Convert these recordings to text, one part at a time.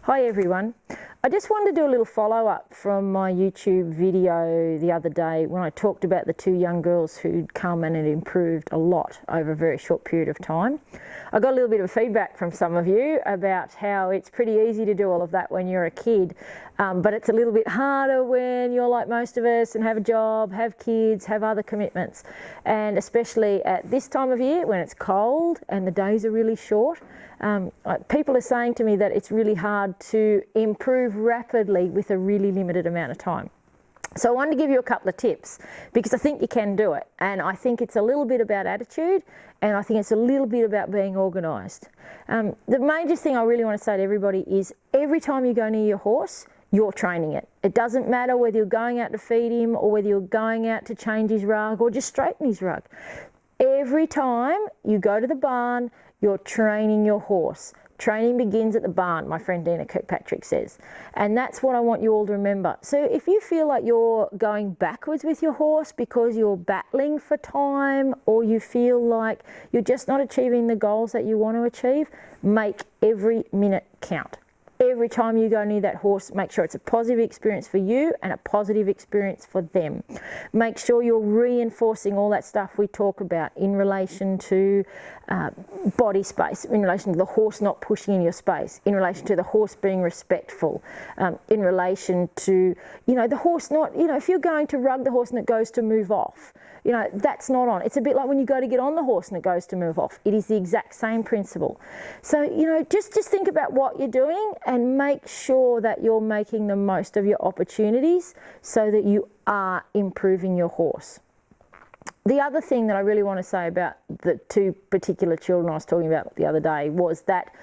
Hi everyone. I just wanted to do a little follow-up from my YouTube video the other day when I talked about the two young girls who'd come and had improved a lot over a very short period of time. I got a little bit of feedback from some of you about how it's pretty easy to do all of that when you're a kid, but it's a little bit harder when you're like most of us and have a job, have kids, have other commitments, and especially at this time of year when it's cold and the days are really short. People are saying to me that it's really hard to improve rapidly with a really limited amount of time. So I wanted to give you a couple of tips because I think you can do it, and I think it's a little bit about attitude, and I think it's a little bit about being organised. The major thing I really want to say to everybody is every time you go near your horse, you're training it. It doesn't matter whether you're going out to feed him or whether you're going out to change his rug or just straighten his rug. Every time you go to the barn, you're training your horse. Training begins at the barn, my friend Dina Kirkpatrick says. And that's what I want you all to remember. So if you feel like you're going backwards with your horse because you're battling for time, or you feel like you're just not achieving the goals that you want to achieve, make every minute count. Every time you go near that horse, make sure it's a positive experience for you and a positive experience for them. Make sure you're reinforcing all that stuff we talk about in relation to body space, in relation to the horse not pushing in your space, in relation to the horse being respectful, in relation to, the horse not, if you're going to rug the horse and it goes to move off, that's not on. It's a bit like when you go to get on the horse and it goes to move off. It is the exact same principle. So, just think about what you're doing and make sure that you're making the most of your opportunities so that you are improving your horse. The other thing that I really want to say about the two particular children I was talking about the other day was that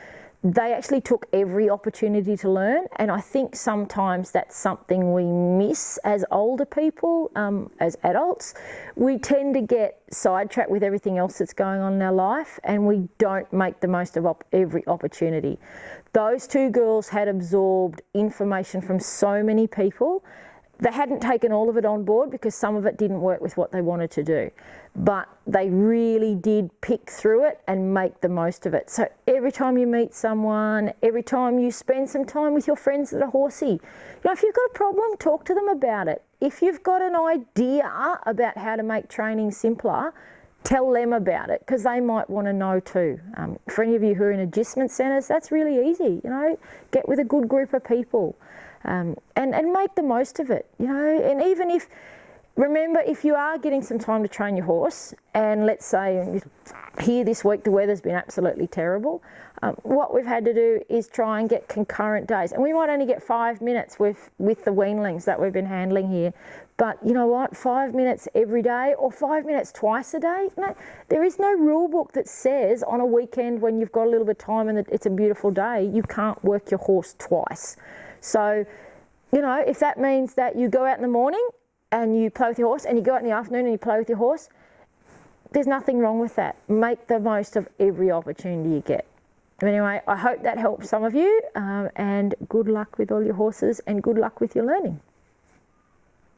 they actually took every opportunity to learn, and I think sometimes that's something we miss as older people, as adults. We tend to get sidetracked with everything else that's going on in our life, and we don't make the most of every opportunity. Those two girls had absorbed information from so many people. They hadn't taken all of it on board because some of it didn't work with what they wanted to do, but they really did pick through it and make the most of it. So every time you meet someone, every time you spend some time with your friends that are horsey, if you've got a problem, talk to them about it. If you've got an idea about how to make training simpler, tell them about it because they might want to know too. For any of you who are in agistment centres, that's really easy. Get with a good group of people. And make the most of it, and even remember, if you are getting some time to train your horse, and let's say here this week the weather's been absolutely terrible, what we've had to do is try and get concurrent days, and we might only get 5 minutes with the weanlings that we've been handling here, but you know what, 5 minutes every day or 5 minutes twice a day. No, there is no rule book that says on a weekend when you've got a little bit of time and it's a beautiful day, you can't work your horse twice. So, if that means that you go out in the morning and you play with your horse and you go out in the afternoon and you play with your horse, there's nothing wrong with that. Make the most of every opportunity you get. Anyway, I hope that helps some of you, and good luck with all your horses and good luck with your learning.